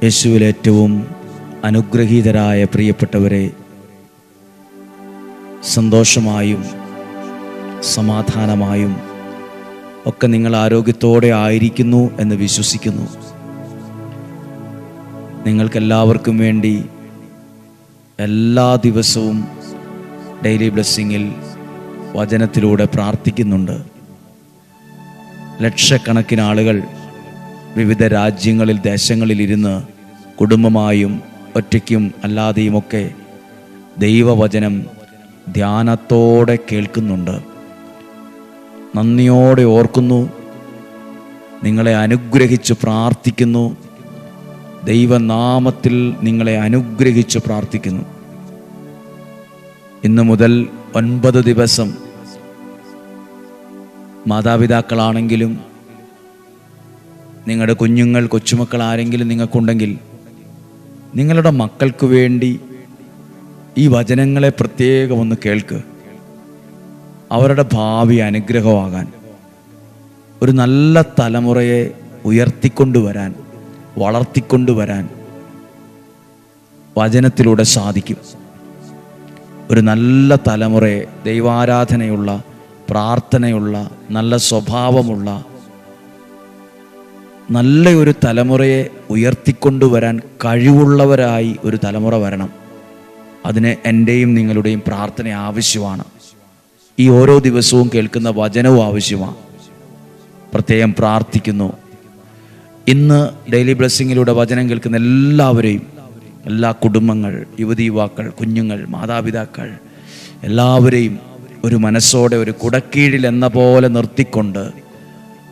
യേശുവിൽ ഏറ്റവും അനുഗ്രഹീതരായ പ്രിയപ്പെട്ടവരെ, സന്തോഷമായും സമാധാനമായും ഒക്കെ നിങ്ങൾ ആരോഗ്യത്തോടെ ആയിരിക്കുന്നു എന്ന് വിശ്വസിക്കുന്നു. നിങ്ങൾക്കെല്ലാവർക്കും വേണ്ടി എല്ലാ ദിവസവും ഡെയിലി ബ്ലെസ്സിങ്ങിൽ വചനത്തിലൂടെ പ്രാർത്ഥിക്കുന്നുണ്ട്. ലക്ഷക്കണക്കിന് ആളുകൾ വിവിധ രാജ്യങ്ങളിൽ ദേശങ്ങളിൽ ഇരുന്ന് കുടുംബമായും ഒറ്റയ്ക്കും അല്ലാതെയുമൊക്കെ ദൈവവചനം ധ്യാനത്തോടെ കേൾക്കുന്നുണ്ട്. നന്ദിയോടെ ഓർക്കുന്നു, നിങ്ങളെ അനുഗ്രഹിച്ച് പ്രാർത്ഥിക്കുന്നു. ദൈവനാമത്തിൽ നിങ്ങളെ അനുഗ്രഹിച്ച് പ്രാർത്ഥിക്കുന്നു. ഇന്നു മുതൽ 9 ദിവസം മാതാപിതാക്കളാണെങ്കിലും നിങ്ങളുടെ കുഞ്ഞുങ്ങൾ കൊച്ചുമക്കൾ ആരെങ്കിലും നിങ്ങൾക്കുണ്ടെങ്കിൽ നിങ്ങളുടെ മക്കൾക്ക് വേണ്ടി ഈ വചനങ്ങളെ പ്രത്യേകം ഒന്ന് കേൾക്ക്. അവരുടെ ഭാവി അനുഗ്രഹമാകാൻ, ഒരു നല്ല തലമുറയെ ഉയർത്തിക്കൊണ്ടുവരാൻ, വളർത്തിക്കൊണ്ടുവരാൻ വചനത്തിലൂടെ സാധിക്കും. ഒരു നല്ല തലമുറയെ, ദൈവാരാധനയുള്ള, പ്രാർത്ഥനയുള്ള, നല്ല സ്വഭാവമുള്ള നല്ലൊരു തലമുറയെ ഉയർത്തിക്കൊണ്ടുവരാൻ കഴിവുള്ളവരായി ഒരു തലമുറ വരണം. അതിന് എൻ്റെയും നിങ്ങളുടെയും പ്രാർത്ഥന ആവശ്യമാണ്. ഈ ഓരോ ദിവസവും കേൾക്കുന്ന വചനവും ആവശ്യമാണ്. പ്രത്യേകം പ്രാർത്ഥിക്കുന്നു. ഇന്ന് ഡെയിലി ബ്ലെസ്സിങ്ങിലൂടെ വചനം കേൾക്കുന്ന എല്ലാവരെയും, എല്ലാ കുടുംബങ്ങൾ, യുവതി യുവാക്കൾ, കുഞ്ഞുങ്ങൾ, മാതാപിതാക്കൾ എല്ലാവരെയും ഒരു മനസ്സോടെ ഒരു കുടക്കീഴിൽ എന്ന പോലെ നിർത്തിക്കൊണ്ട്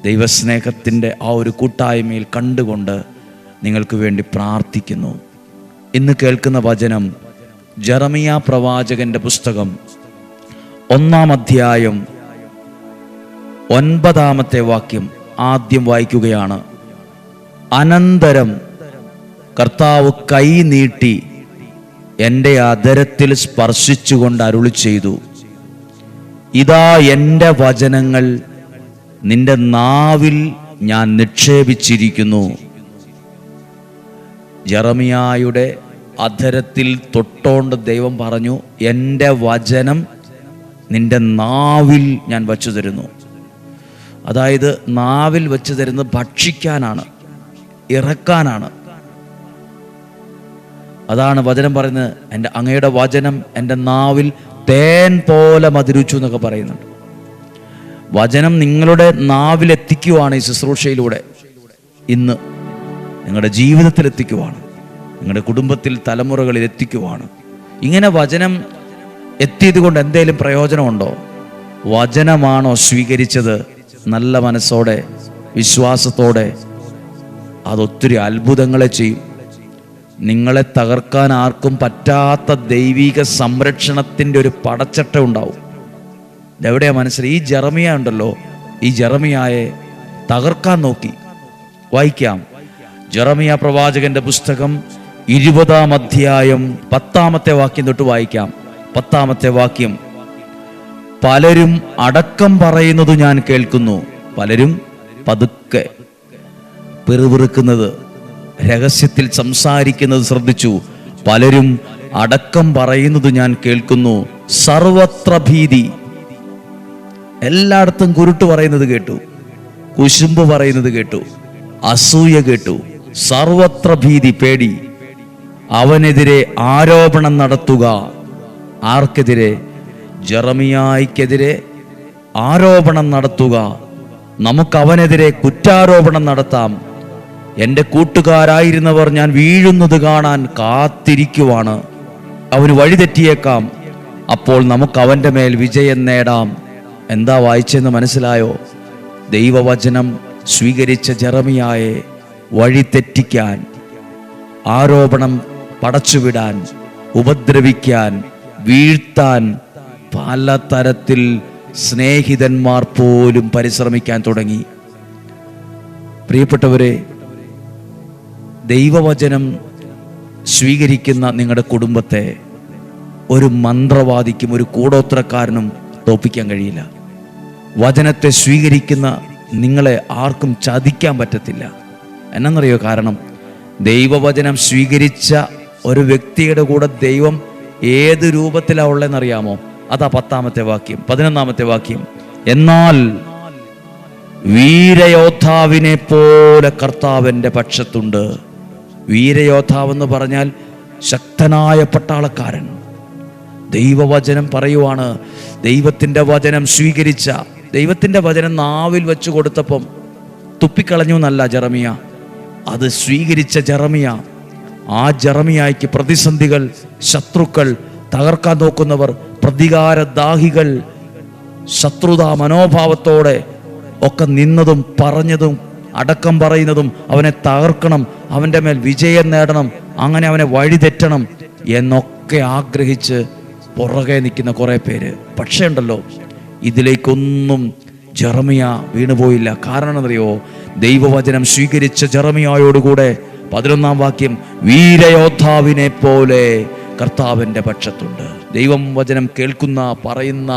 ദൈവസ്നേഹത്തിൻ്റെ ആ ഒരു കൂട്ടായ്മയിൽ കണ്ടുകൊണ്ട് നിങ്ങൾക്ക് വേണ്ടി പ്രാർത്ഥിക്കുന്നു. ഇന്ന് കേൾക്കുന്ന വചനം ജെറമിയ പ്രവാചകന്റെ പുസ്തകം 1-ാം അധ്യായം 9-ാമത്തെ വാക്യം ആദ്യം വായിക്കുകയാണ്. അനന്തരം കർത്താവ് കൈ നീട്ടി എൻ്റെ അധരത്തിൽ സ്പർശിച്ചുകൊണ്ട് അരുളി ചെയ്തു, ഇതാ എൻ്റെ വചനങ്ങൾ നിന്റെ നാവിൽ ഞാൻ നിക്ഷേപിച്ചിരിക്കുന്നു. ജെറമിയായുടെ അധരത്തിൽ തൊട്ടോണ്ട് ദൈവം പറഞ്ഞു, എൻ്റെ വചനം നിന്റെ നാവിൽ ഞാൻ വച്ചു തരുന്നു. അതായത് നാവിൽ വച്ചു തരുന്നത് ഭക്ഷിക്കാനാണ്, ഇറക്കാനാണ്. അതാണ് വചനം പറയുന്നത്, അങ്ങയുടെ വചനം എൻ്റെ നാവിൽ തേൻ പോലെ മധുരിച്ചു എന്നൊക്കെ പറയുന്നുണ്ട്. വചനം നിങ്ങളുടെ നാവിലെത്തിക്കുവാണ് ഈ ശുശ്രൂഷയിലൂടെ. ഇന്ന് നിങ്ങളുടെ ജീവിതത്തിൽ എത്തിക്കുവാണ്, നിങ്ങളുടെ കുടുംബത്തിൽ തലമുറകളിൽ എത്തിക്കുവാണ്. ഇങ്ങനെ വചനം എത്തിയത് കൊണ്ട് എന്തെങ്കിലും പ്രയോജനമുണ്ടോ? വചനമാണോ സ്വീകരിച്ചത് നല്ല മനസ്സോടെ, വിശ്വാസത്തോടെ, അതൊത്തിരി അത്ഭുതങ്ങളെ ചെയ്യും. നിങ്ങളെ തകർക്കാൻ ആർക്കും പറ്റാത്ത ദൈവിക സംരക്ഷണത്തിൻ്റെ ഒരു പടച്ചട്ട ഉണ്ടാവും. ഇതെവിടെയാ മനസ്സിലായി? ഈ ജെറമിയ ഉണ്ടല്ലോ, ഈ ജെറമിയായെ തകർക്കാൻ നോക്കി. വായിക്കാം, ജെറമിയ പ്രവാചകന്റെ പുസ്തകം 20-ാം അധ്യായം 10-ാമത്തെ വാക്യം തൊട്ട് വായിക്കാം. 10-ാമത്തെ വാക്യം, പലരും അടക്കം പറയുന്നത് ഞാൻ കേൾക്കുന്നു. പലരും പതുക്കെ പിറുപിറുക്കുന്നത്, രഹസ്യത്തിൽ സംസാരിക്കുന്നത് ശ്രദ്ധിച്ചു. പലരും അടക്കം പറയുന്നത് ഞാൻ കേൾക്കുന്നു. സർവത്ര ഭീതി, എല്ലായിടത്തും കുരുട്ട് പറയുന്നത് കേട്ടു, കുശുമ്പ് പറയുന്നത് കേട്ടു, അസൂയ കേട്ടു. സർവത്ര ഭീതി, പേടി. അവനെതിരെ ആരോപണം നടത്തുക. ആർക്കെതിരെ? ജെറമിയായ്ക്കെതിരെ ആരോപണം നടത്തുക. നമുക്ക് അവനെതിരെ കുറ്റാരോപണം നടത്താം. എൻ്റെ കൂട്ടുകാരായിരുന്നവർ ഞാൻ വീഴുന്നത് കാണാൻ കാത്തിരിക്കുവാണ്. അവന് വഴിതെറ്റിയേക്കാം, അപ്പോൾ നമുക്ക് അവൻ്റെ മേൽ വിജയം നേടാം. എന്താ വായിച്ചെന്ന് മനസ്സിലായോ? ദൈവവചനം സ്വീകരിച്ച ജെറമിയായെ വഴിതെറ്റിക്കാൻ, ആരോപണം പടച്ചുവിടാൻ, ഉപദ്രവിക്കാൻ, വീഴ്ത്താൻ പലതരത്തിൽ സ്നേഹിതന്മാർ പോലും പരിശ്രമിക്കാൻ തുടങ്ങി. പ്രിയപ്പെട്ടവരെ, ദൈവവചനം സ്വീകരിക്കുന്ന നിങ്ങളുടെ കുടുംബത്തെ ഒരു മന്ത്രവാദിക്കും ഒരു കൂടോത്രക്കാരനും തോൽപ്പിക്കാൻ കഴിയില്ല. വചനത്തെ സ്വീകരിക്കുന്ന നിങ്ങളെ ആർക്കും ചതിക്കാൻ പറ്റത്തില്ല. എന്നറിയോ കാരണം? ദൈവവചനം സ്വീകരിച്ച ഒരു വ്യക്തിയുടെ കൂടെ ദൈവം ഏത് രൂപത്തിലാണ് ഉള്ളതെന്നറിയാമോ? അതാ 10-ാമത്തെ വാക്യം, 11-ാമത്തെ വാക്യം. എന്നാൽ വീരയോദ്ധാവിനെ പോലെ കർത്താവിൻ്റെ പക്ഷത്തുണ്ട്. വീരയോദ്ധാവെന്ന് പറഞ്ഞാൽ ശക്തനായ പട്ടാളക്കാരൻ. ദൈവവചനം പറയുവാണ്, ദൈവത്തിൻ്റെ വചനം സ്വീകരിച്ച, ദൈവത്തിൻ്റെ വചനം നാവിൽ വെച്ച് കൊടുത്തപ്പം തുപ്പിക്കളഞ്ഞു എന്നല്ല ജെറമിയ, അത് സ്വീകരിച്ച ജെറമിയ. ആ ജെറമിയായ്ക്ക് പ്രതിസന്ധികൾ, ശത്രുക്കൾ, തകർക്കാൻ നോക്കുന്നവർ, പ്രതികാരദാഹികൾ, ശത്രുതാ മനോഭാവത്തോടെ ഒക്കെ നിന്നതും പറഞ്ഞതും അടക്കം പറയുന്നതും അവനെ തകർക്കണം, അവൻ്റെ മേൽ വിജയം നേടണം, അങ്ങനെ അവനെ വഴിതെറ്റണം എന്നൊക്കെ ആഗ്രഹിച്ച് പുറകെ നിൽക്കുന്ന കുറേ പേര്. പക്ഷേ ഉണ്ടല്ലോ, ഇതിലേക്കൊന്നും ജെറമിയ വീണുപോയില്ല. കാരണം എന്നറിയോ? ദൈവവചനം സ്വീകരിച്ച ജെറമിയായോടുകൂടെ 11-ാം വാക്യം, വീരയോദ്ധാവിനെ പോലെ കർത്താവിൻ്റെ പക്ഷത്തുണ്ട്. ദൈവം വചനം കേൾക്കുന്ന, പറയുന്ന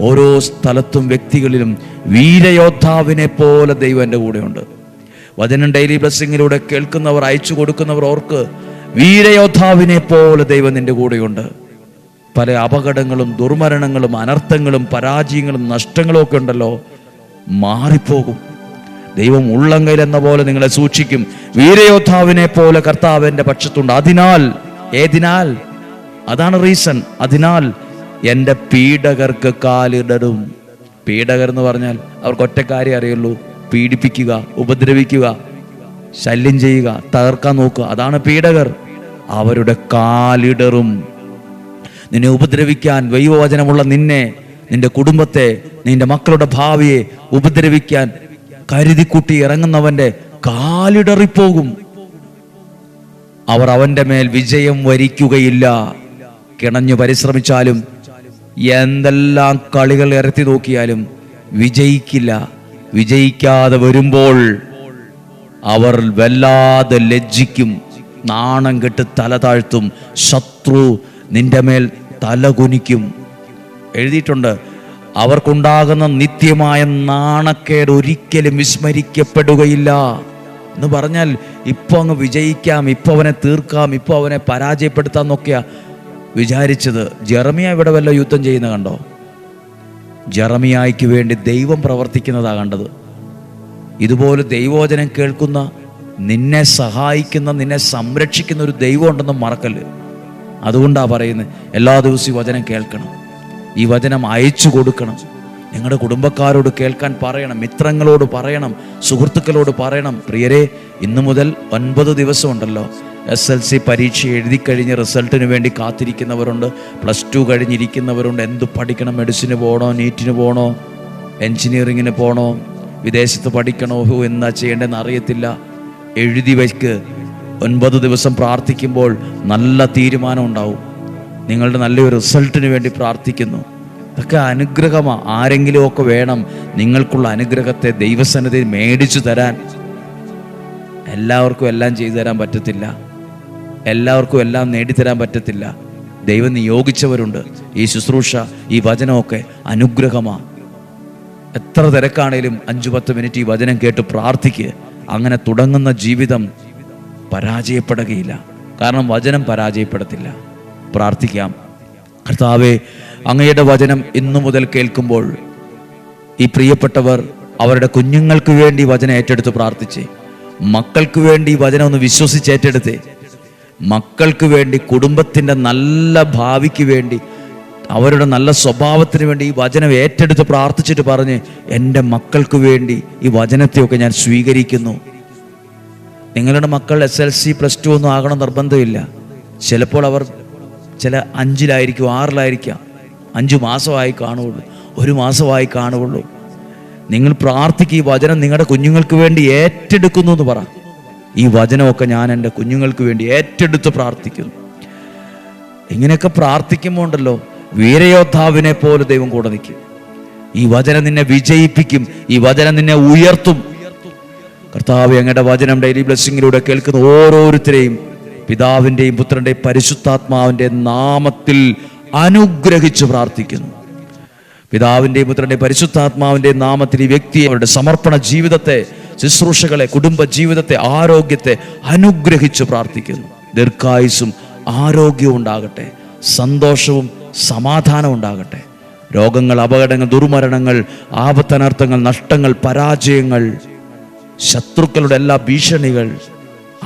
ഓരോ സ്ഥലത്തും വ്യക്തികളിലും വീരയോദ്ധാവിനെ പോലെ ദൈവം എൻ്റെ കൂടെയുണ്ട്. വചനം ഡെയിലി ബ്ലെസ്സിങ്ങിലൂടെ കേൾക്കുന്നവർ, അയച്ചു കൊടുക്കുന്നവർ ഓർക്ക്, വീരയോദ്ധാവിനെ പോലെ ദൈവം നിൻ്റെ കൂടെയുണ്ട്. പല അപകടങ്ങളും ദുർമരണങ്ങളും അനർത്ഥങ്ങളും പരാജയങ്ങളും നഷ്ടങ്ങളും ഒക്കെ ഉണ്ടല്ലോ, മാറിപ്പോകും. ദൈവം ഉള്ളങ്കയിൽ എന്ന പോലെ നിങ്ങളെ സൂക്ഷിക്കും. വീരയോദ്ധാവിനെ പോലെ കർത്താവിൻ്റെ പക്ഷത്തുണ്ട്. അതിനാൽ, ഏതിനാൽ? അതാണ് റീസൺ. അതിനാൽ എൻ്റെ പീഡകർക്ക് കാലിടരും. പീഡകർ എന്ന് പറഞ്ഞാൽ അവർക്ക് ഒറ്റ കാര്യം അറിയുള്ളൂ: പീഡിപ്പിക്കുക, ഉപദ്രവിക്കുക, ശല്യം ചെയ്യുക, തകർക്കാൻ നോക്കുക. അതാണ് പീഡകർ. അവരുടെ കാലിടറും. നിന്നെ ഉപദ്രവിക്കാൻ, ദൈവവചനമുള്ള നിന്നെ, നിന്റെ കുടുംബത്തെ, നിന്റെ മക്കളുടെ ഭാവിയെ ഉപദ്രവിക്കാൻ കരുതിക്കുട്ടി ഇറങ്ങുന്നവന്റെ കാലിടറിപ്പോകും. അവർ അവന്റെ മേൽ വിജയം വരിക്കുകയില്ല. കിണഞ്ഞു പരിശ്രമിച്ചാലും എന്തെല്ലാം കളികൾ ഇറത്തി നോക്കിയാലും വിജയിക്കില്ല. വിജയിക്കാതെ വരുമ്പോൾ അവർ വല്ലാതെ ലജ്ജിക്കും, നാണം കെട്ട് തല താഴ്ത്തും, ശത്രു നിന്റെ മേൽ തലകുനിക്കും. എഴുതിയിട്ടുണ്ട്, അവർക്കുണ്ടാകുന്ന നിത്യമായ നാണക്കേട് ഒരിക്കലും വിസ്മരിക്കപ്പെടുകയില്ല എന്ന് പറഞ്ഞാൽ, ഇപ്പോൾ അങ്ങ് വിജയിക്കാം, ഇപ്പോൾ അവനെ തീർക്കാം, ഇപ്പോൾ അവനെ പരാജയപ്പെടുത്താം എന്നൊക്കെയാ വിചാരിച്ചത്. ജെറമിയ ഇവിടെ വല്ല യുദ്ധം ചെയ്യുന്ന കണ്ടോ? ജെറമിയായ്ക്ക് വേണ്ടി ദൈവം പ്രവർത്തിക്കുന്നതാ കണ്ടത്. ഇതുപോലെ ദൈവവചനം കേൾക്കുന്ന, നിന്നെ സഹായിക്കുന്ന, നിന്നെ സംരക്ഷിക്കുന്ന ഒരു ദൈവം ഉണ്ടെന്ന് മറക്കല്ല്. അതുകൊണ്ടാണ് പറയുന്നത്, എല്ലാ ദിവസവും ഈ വചനം കേൾക്കണം, ഈ വചനം അയച്ചു കൊടുക്കണം. നിങ്ങളുടെ കുടുംബക്കാരോട് കേൾക്കാൻ പറയണം, മിത്രങ്ങളോട് പറയണം, സുഹൃത്തുക്കളോട് പറയണം. പ്രിയരെ, ഇന്നു മുതൽ 9 ദിവസം ഉണ്ടല്ലോ. SLC പരീക്ഷ എഴുതി കഴിഞ്ഞ് റിസൾട്ടിന് വേണ്ടി കാത്തിരിക്കുന്നവരുണ്ട്, +2 കഴിഞ്ഞിരിക്കുന്നവരുണ്ട്. എന്ത് പഠിക്കണം? മെഡിസിന് പോകണോ, നീറ്റിന് പോകണോ, എൻജിനീയറിങ്ങിന് പോകണോ, വിദേശത്ത് പഠിക്കണോ, എന്താ ചെയ്യേണ്ടതെന്ന് അറിയത്തില്ല. എഴുതി വയ്ക്ക്. 9 ദിവസം പ്രാർത്ഥിക്കുമ്പോൾ നല്ല തീരുമാനം ഉണ്ടാവും. നിങ്ങളുടെ നല്ലൊരു റിസൾട്ടിന് വേണ്ടി പ്രാർത്ഥിക്കുന്നു. ഇതൊക്കെ അനുഗ്രഹമാണ്. ആരെങ്കിലുമൊക്കെ വേണം നിങ്ങൾക്കുള്ള അനുഗ്രഹത്തെ ദൈവസന്നിധിയിൽ മേടിച്ചു തരാൻ. എല്ലാവർക്കും എല്ലാം ചെയ്തു തരാൻ പറ്റത്തില്ല, എല്ലാവർക്കും എല്ലാം നേടിത്തരാൻ പറ്റത്തില്ല. ദൈവം നിയോഗിച്ചവരുണ്ട്. ഈ ശുശ്രൂഷ, ഈ വചനമൊക്കെ അനുഗ്രഹമാണ്. എത്ര തിരക്കാണേലും 5-10 മിനിറ്റ് ഈ വചനം കേട്ട് പ്രാർത്ഥിക്കുക. അങ്ങനെ തുടങ്ങുന്ന ജീവിതം പരാജയപ്പെടുകയില്ല. കാരണം വചനം പരാജയപ്പെടത്തില്ല. പ്രാർത്ഥിക്കാം. കർത്താവേ, അങ്ങയുടെ വചനം ഇന്നു മുതൽ കേൾക്കുമ്പോൾ ഈ പ്രിയപ്പെട്ടവർ അവരുടെ കുഞ്ഞുങ്ങൾക്ക് വേണ്ടി വചനം ഏറ്റെടുത്ത് പ്രാർത്ഥിച്ചേ. മക്കൾക്ക് വേണ്ടി വചനം ഒന്ന് വിശ്വസിച്ച് ഏറ്റെടുത്തേ. മക്കൾക്ക് വേണ്ടി, കുടുംബത്തിൻ്റെ നല്ല ഭാവിക്ക് വേണ്ടി, അവരുടെ നല്ല സ്വഭാവത്തിന് വേണ്ടി ഈ വചനം ഏറ്റെടുത്ത് പ്രാർത്ഥിച്ചിട്ട് പറഞ്ഞ്, എൻ്റെ മക്കൾക്ക് വേണ്ടി ഈ വചനത്തെയൊക്കെ ഞാൻ സ്വീകരിക്കുന്നു. നിങ്ങളുടെ മക്കൾ SLC +2 ഒന്നും ആകണം നിർബന്ധമില്ല. ചിലപ്പോൾ അവർ 5-ലായിരിക്കും, 6-ലായിരിക്കാം, 5 മാസമായി കാണുകയുള്ളൂ, 1 മാസമായി കാണുകയുള്ളൂ. നിങ്ങൾ പ്രാർത്ഥിക്കുക, ഈ വചനം നിങ്ങളുടെ കുഞ്ഞുങ്ങൾക്ക് വേണ്ടി ഏറ്റെടുക്കുന്നു എന്ന് പറ. ഈ വചനമൊക്കെ ഞാൻ എൻ്റെ കുഞ്ഞുങ്ങൾക്ക് വേണ്ടി ഏറ്റെടുത്ത് പ്രാർത്ഥിക്കുന്നു. ഇങ്ങനെയൊക്കെ പ്രാർത്ഥിക്കുമ്പോൾ ഉണ്ടല്ലോ, വീരയോദ്ധാവിനെ പോലെ ദൈവം കൂടെ നിൽക്കും. ഈ വചനം നിന്നെ വിജയിപ്പിക്കും. ഈ വചനം നിന്നെ ഉയർത്തും. കർത്താവേ, അങ്ങയുടെ വചനം ഡെയിലി ബ്ലെസ്സിങ്ങിലൂടെ കേൾക്കുന്ന ഓരോരുത്തരെയും പിതാവിൻ്റെയും പുത്രൻ്റെയും പരിശുദ്ധാത്മാവിൻ്റെ നാമത്തിൽ അനുഗ്രഹിച്ച് പ്രാർത്ഥിക്കുന്നു. പിതാവിൻ്റെയും പുത്രൻ്റെയും പരിശുദ്ധാത്മാവിൻ്റെ നാമത്തിൽ ഈ വ്യക്തിയെ, അവരുടെ സമർപ്പണ ജീവിതത്തെ ശുശ്രൂഷകളെ, കുടുംബ ജീവിതത്തെ, ആരോഗ്യത്തെ അനുഗ്രഹിച്ച് പ്രാർത്ഥിക്കുന്നു. ദീർഘായുസ്സും ആരോഗ്യവും ഉണ്ടാകട്ടെ, സന്തോഷവും സമാധാനവും ഉണ്ടാകട്ടെ. രോഗങ്ങൾ, അപകടങ്ങൾ, ദുർമരണങ്ങൾ, ആപത്തനർത്ഥങ്ങൾ, നഷ്ടങ്ങൾ, പരാജയങ്ങൾ, ശത്രുക്കളുടെ എല്ലാ ഭീഷണികൾ,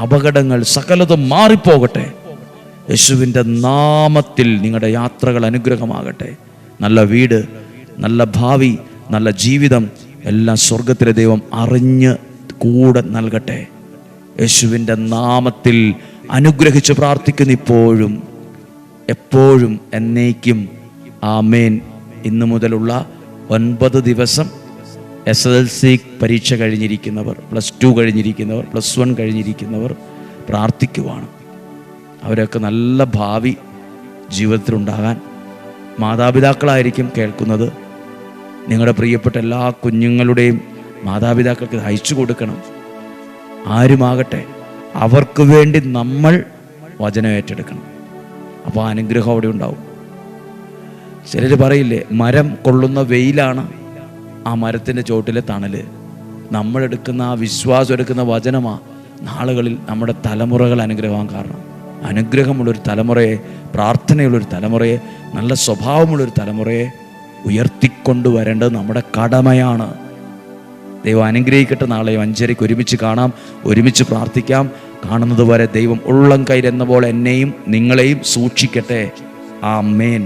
അപകടങ്ങൾ സകലതും മാറിപ്പോകട്ടെ. യേശുവിൻ്റെ നാമത്തിൽ നിങ്ങളുടെ യാത്രകൾ അനുഗ്രഹമാകട്ടെ. നല്ല വീട്, നല്ല ഭാവി, നല്ല ജീവിതം എല്ലാം സ്വർഗത്തിലെ ദൈവം അറിഞ്ഞ് കൂടെ നൽകട്ടെ. യേശുവിൻ്റെ നാമത്തിൽ അനുഗ്രഹിച്ച് പ്രാർത്ഥിക്കുന്നു, ഇപ്പോഴും എപ്പോഴും എന്നേക്കും. ആമേൻ. ഇന്നു മുതലുള്ള 9 ദിവസം SSLC പരീക്ഷ കഴിഞ്ഞിരിക്കുന്നവർ, +2 കഴിഞ്ഞിരിക്കുന്നവർ, +1 കഴിഞ്ഞിരിക്കുന്നവർ പ്രാർത്ഥിക്കുവാണ്. അവരൊക്കെ നല്ല ഭാവി ജീവിതത്തിലുണ്ടാകാൻ, മാതാപിതാക്കളായിരിക്കും കേൾക്കുന്നത്. നിങ്ങളുടെ പ്രിയപ്പെട്ട എല്ലാ കുഞ്ഞുങ്ങളുടെയും മാതാപിതാക്കൾക്ക് അയച്ചു കൊടുക്കണം. ആരുമാകട്ടെ, അവർക്ക് വേണ്ടി നമ്മൾ വചനം ഏറ്റെടുക്കണം. അപ്പോൾ അനുഗ്രഹം അവിടെ ഉണ്ടാവും. ചിലർ പറയില്ലേ, മരം കൊള്ളുന്ന വെയിലാണ് ആ മരത്തിൻ്റെ ചോട്ടിലെ തണല്. നമ്മളെടുക്കുന്ന ആ വിശ്വാസം എടുക്കുന്ന വചനമാണ് നാളുകളിൽ നമ്മുടെ തലമുറകൾ അനുഗ്രഹമാകാൻ കാരണം. അനുഗ്രഹമുള്ളൊരു തലമുറയെ, പ്രാർത്ഥനയുള്ളൊരു തലമുറയെ, നല്ല സ്വഭാവമുള്ളൊരു തലമുറയെ ഉയർത്തിക്കൊണ്ടുവരേണ്ടത് നമ്മുടെ കടമയാണ്. ദൈവം അനുഗ്രഹിക്കട്ടെ. നാളെ 5:30 ഒരുമിച്ച് കാണാം, ഒരുമിച്ച് പ്രാർത്ഥിക്കാം. കാണുന്നത് വരെ ദൈവം ഉള്ളം കയ്യിലെന്ന പോലെ എന്നെയും നിങ്ങളെയും സൂക്ഷിക്കട്ടെ. ആമേൻ.